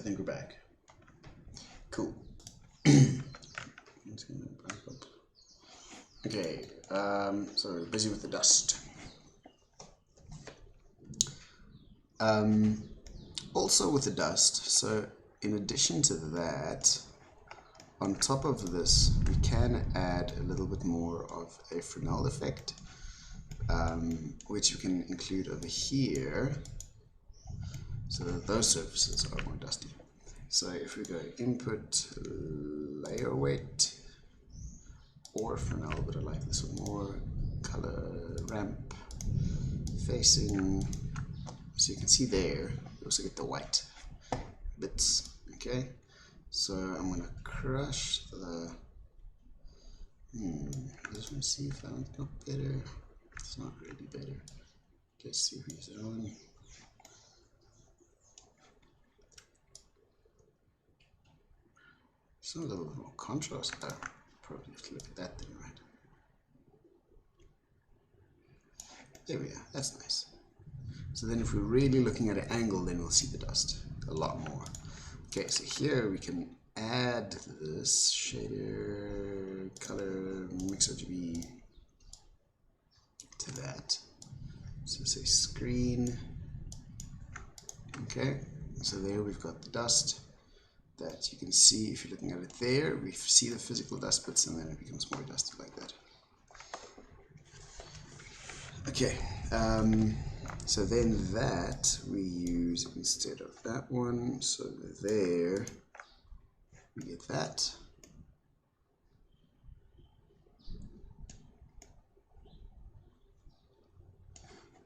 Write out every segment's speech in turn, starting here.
think we're back. Cool. Okay, so busy with the dust. Also with the dust, so in addition to that, on top of this, we can add a little bit more of a Fresnel effect, which we can include over here, so that those surfaces are more dusty. So if we go input, layer weight, or Fresnel, but I like this one more, color, ramp, facing, so you can see there, you also get the white bits, okay? So I'm going to crush the, just want to see if it's not better. It's not really better. Okay, see if he's on. It's a little bit more contrast there. Probably have to look at that then, right? There we are, that's nice. So then if we're really looking at an angle, then we'll see the dust a lot more. Okay, so here we can add this shader, color, mix RGB to that. So say screen. Okay, so there we've got the dust that you can see. If you're looking at it there, we see the physical dust bits, and then it becomes more dusty like that. Okay, so then that we use instead of that one. So there we get that.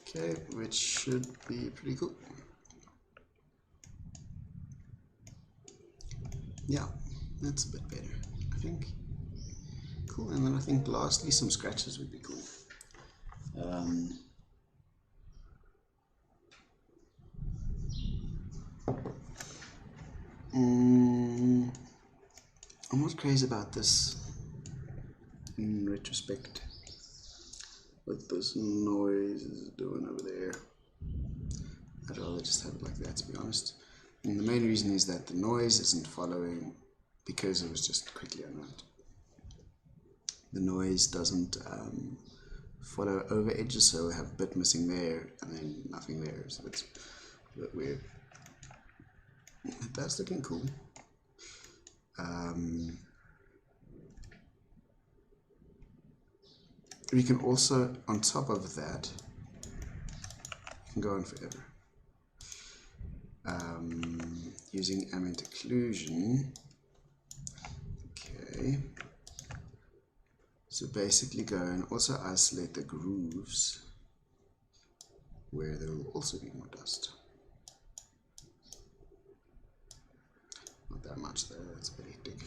Okay, which should be pretty cool. Yeah, that's a bit better, I think. Cool, and then I think lastly some scratches would be cool. I'm not crazy about this in retrospect. What this noise is doing over there. I'd rather just have it like that, to be honest. And the main reason is that the noise isn't following, because it was just quickly unwrapped. The noise doesn't follow over edges, so we have a bit missing there and then nothing there, so it's a bit weird. That's looking cool. We can also, on top of that, you can go on forever. Using ambient occlusion. Okay. So basically go and also isolate the grooves where there will also be more dust. Not that much there, that's a bit hectic.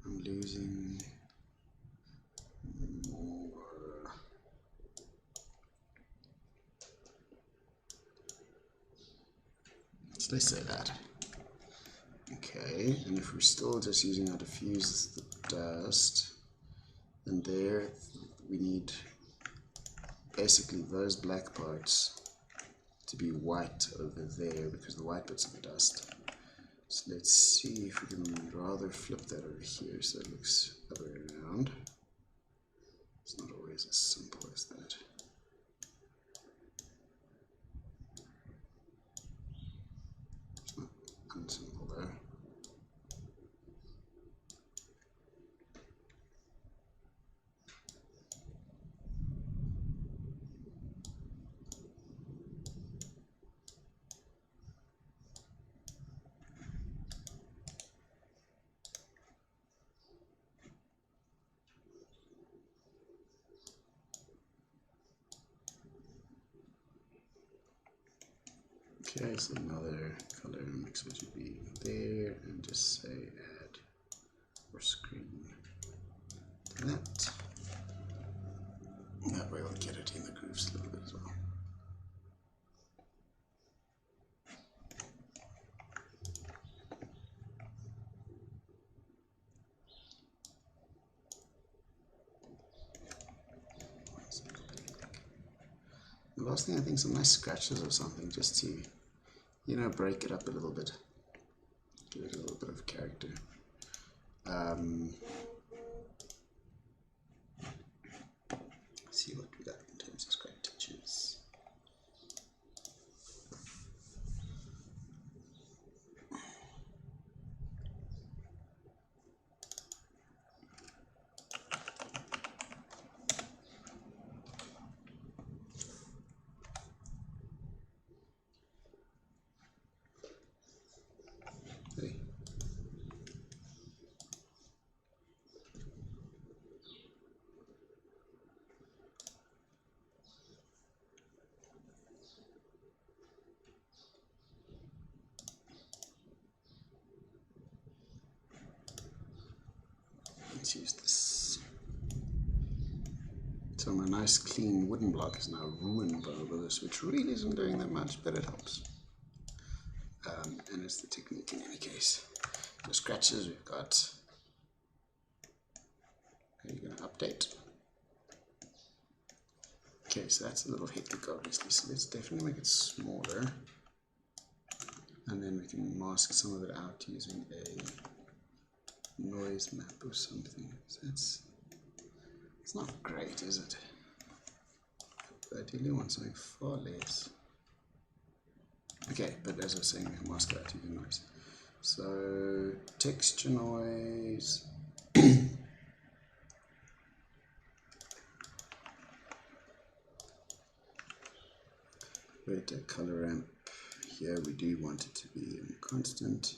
I'm losing more. Let's say that. Okay, and if we're still just using our diffuse the dust, then there we need basically those black parts to be white over there, because the white bits of the dust. So let's see if we can rather flip that over here so it looks the other way around. It's not always as simple as that. It's not unsimple though. Okay, so another color mix would be there, and just say add or screen to that. That way we'll get it in the grooves a little bit as well. The last thing, I think some nice scratches or something, just to, you know, break it up a little bit. Give it a little bit of character. See what we got in terms of scratch touches. Hey. Let's use this. So my nice clean wooden block is now ruined by all of this, which really isn't doing that much, but it helps. And it's the technique in any case. The scratches we've got. Are you going to update? Okay, so that's a little hectic obviously, so let's definitely make it smaller. And then we can mask some of it out using a noise map or something. So it's not great, is it? I ideally want something far less. Okay, but as I was saying, we can mask out using noise. So texture noise. Wait, a color ramp. Here we do want it to be constant.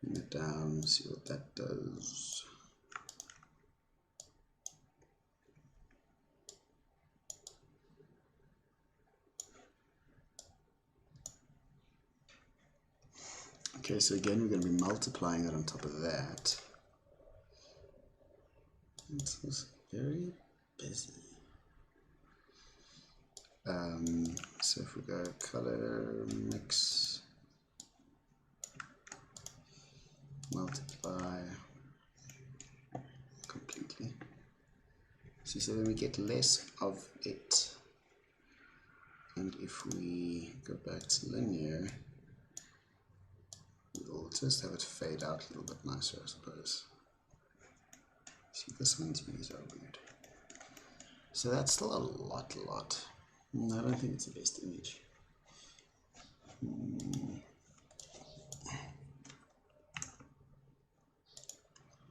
Bring it down, see what that does. Okay, so again, we're going to be multiplying it on top of that. It's very busy. So if we go color mix, multiply completely. So then we get less of it. And if we go back to linear, we'll just have it fade out a little bit nicer, I suppose. See, this one's views are weird. So that's still a lot. No, I don't think it's the best image.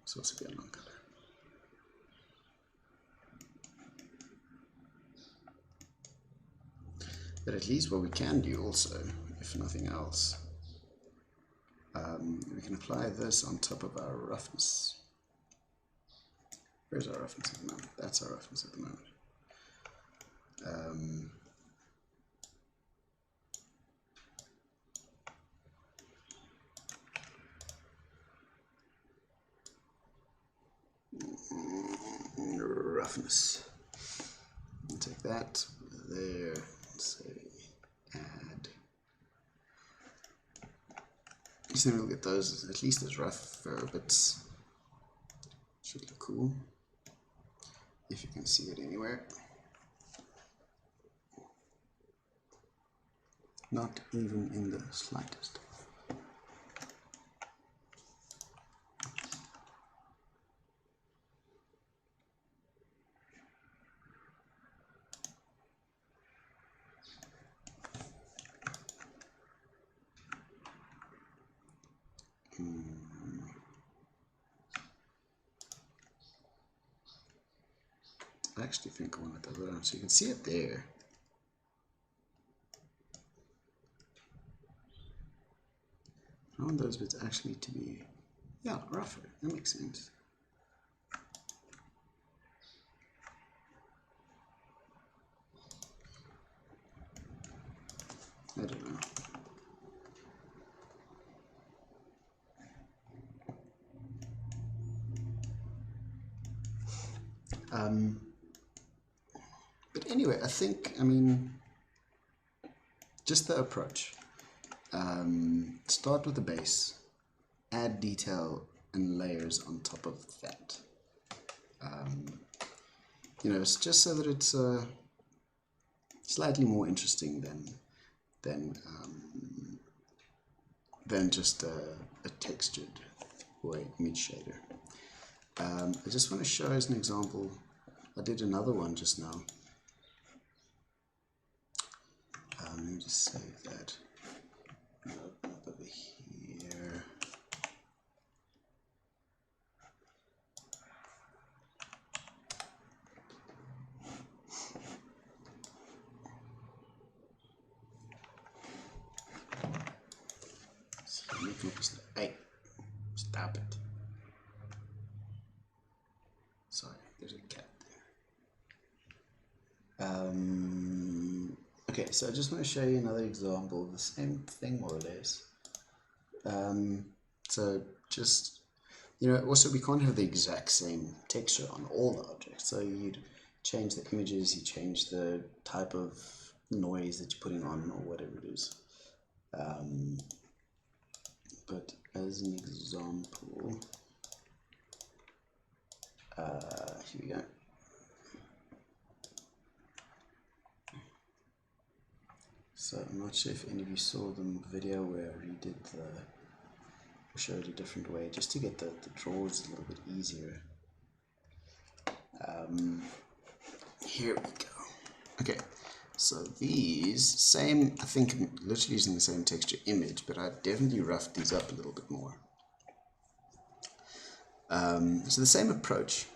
It's also be a long color. But at least what we can do also, if nothing else, we can apply this on top of our roughness. Where's our roughness at the moment? That's our roughness at the moment. Roughness. I'll take that there. Say add. So then we'll get those at least as rough bits. Should look cool. If you can see it anywhere. Not even in the slightest. I actually think I want it the other way around, so you can see it there. I want those bits actually to be, yeah, rougher. That makes sense. I don't know. But anyway, I think, I mean, just the approach. Start with the base, add detail and layers on top of that. You know, it's just so that it's slightly more interesting than just a textured or an image shader. I just want to show as an example, I did another one just now. Let me just save that. Open up over here. Hey, stop it. Sorry, there's a cat there. Okay, so I just want to show you another example of the same thing, more or less. So just, also we can't have the exact same texture on all the objects. So you'd change the images, you change the type of noise that you're putting on or whatever it is. But as an example, here we go. So I'm not sure if any of you saw the video where I redid showed a different way just to get the drawers a little bit easier. Here we go. Okay, so these same, I think I'm literally using the same texture image, but I've definitely roughed these up a little bit more. So the same approach,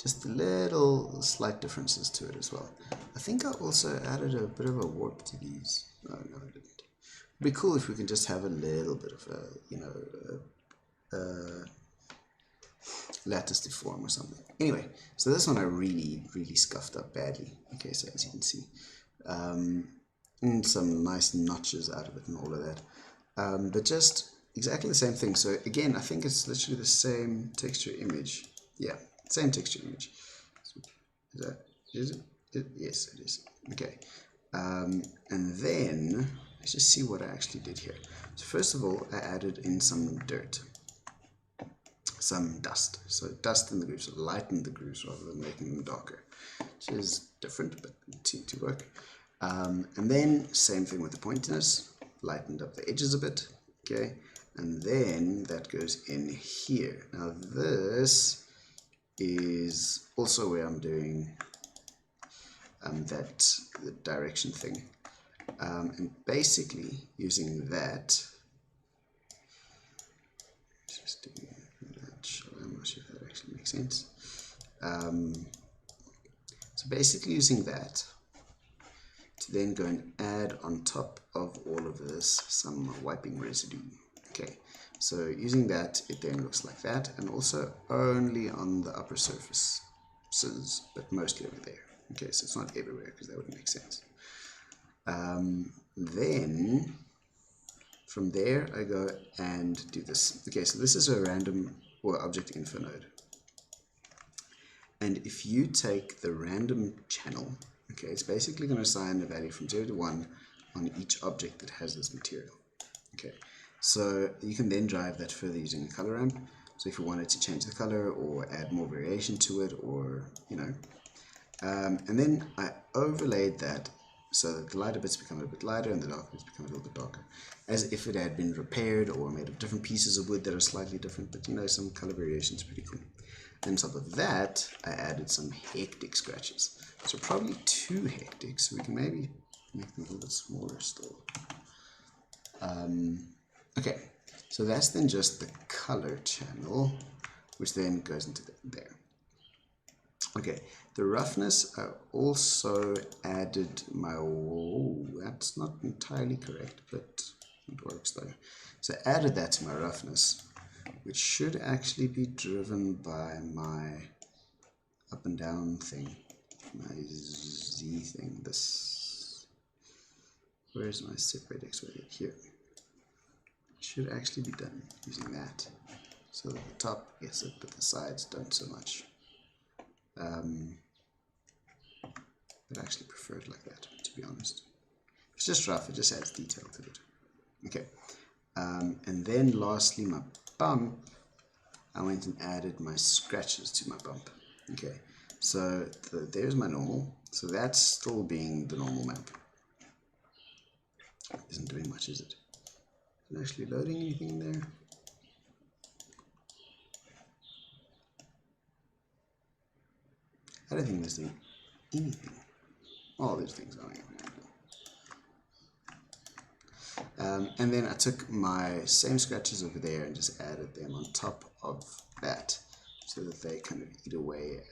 just a little slight differences to it as well. I think I also added a bit of a warp to these. Oh, no, I didn't. It'd be cool if we can just have a little bit of a, lattice deform or something. Anyway, so this one I really scuffed up badly. Okay, so as you can see, and some nice notches out of it and all of that. But just exactly the same thing. So again, I think it's literally the same texture image. Yeah, same texture image. So is it? Yes, it is. Okay, and then let's just see what I actually did here. So first of all, I added in some dirt, some dust. So dust in the grooves, so lightened the grooves rather than making them darker, which is different, but it seemed to work. And then same thing with the pointiness, lightened up the edges a bit. Okay, and then that goes in here. Now this is also where I'm doing the direction thing, and basically using that, just doing that. I'm not sure if that actually makes sense. So basically using that to then go and add on top of all of this some wiping residue. Okay, so using that, it then looks like that, and also only on the upper surfaces, but mostly over there. Okay, so it's not everywhere because that wouldn't make sense. Then from there I go and do this. Okay, so this is a random or object info node, and if you take the random channel, okay, it's basically going to assign a value from 0 to 1 on each object that has this material. Okay, so you can then drive that further using a color ramp. So if you wanted to change the color or add more variation to it, or and then I overlaid that so that the lighter bits become a bit lighter and the darker bits become a little bit darker, as if it had been repaired or made of different pieces of wood that are slightly different, but some color variation is pretty cool. And on top of that, I added some hectic scratches. So probably 2 hectic, so we can maybe make them a little bit smaller still. Okay, so that's then just the color channel, which then goes into there. Okay, the roughness, I also added my, that's not entirely correct, but it works though. So I added that to my roughness, which should actually be driven by my up and down thing, my Z thing, this, where's my separate X value? Here. It should actually be done using that. So the top gets it, but the sides don't so much. I'd actually prefer it like that, to be honest. It's just rough, it just adds detail to it. Okay, and then lastly my bump, I went and added my scratches to my bump. Okay, So there's my normal. So that's still being the normal map. Isn't doing much, is it? Isn't actually loading anything in there. I don't think there's doing anything. All these things are. And then I took my same scratches over there and just added them on top of that, so that they kind of eat away at.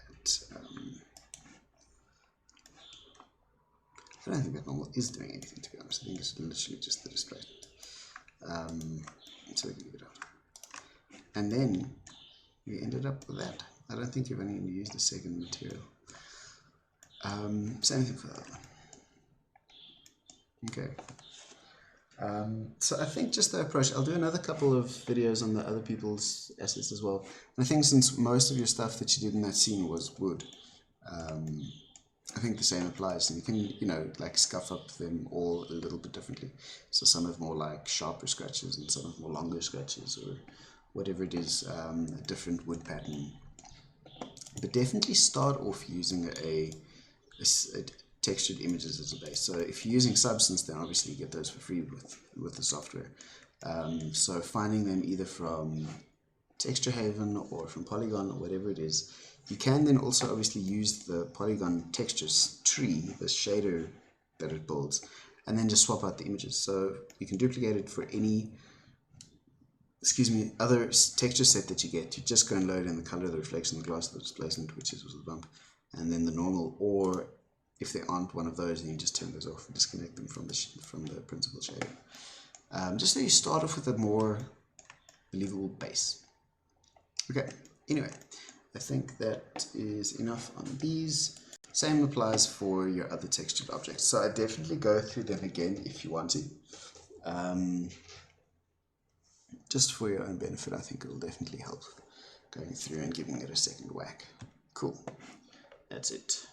I don't think that normal is doing anything, to be honest. I think it's literally just the displacement. So we can leave it out. And then we ended up with that. I don't think you're going to use the second material. Same thing for the other one. Okay. So I think just the approach, I'll do another couple of videos on the other people's assets as well. And I think since most of your stuff that you did in that scene was wood, I think the same applies, and you can, you know, like scuff up them all a little bit differently. So some have more like sharper scratches and some have more longer scratches, or whatever it is, a different wood pattern. But definitely start off using a textured images as a base. So if you're using Substance, then obviously you get those for free with the software. So finding them either from Texture Haven or from Polygon or whatever it is. You can then also obviously use the Polygon textures tree, the shader that it builds, and then just swap out the images. So you can duplicate it for any, other texture set that you get. You just go and load in the color, the reflection, the gloss, the displacement, which is the bump, and then the normal. Or if they aren't one of those, then you just turn those off and disconnect them from the principal shader. Just so you start off with a more believable base. Okay, anyway, I think that is enough on these. Same applies for your other textured objects. So I definitely go through them again if you want to. Just for your own benefit, I think it will definitely help going through and giving it a second whack. Cool. That's it.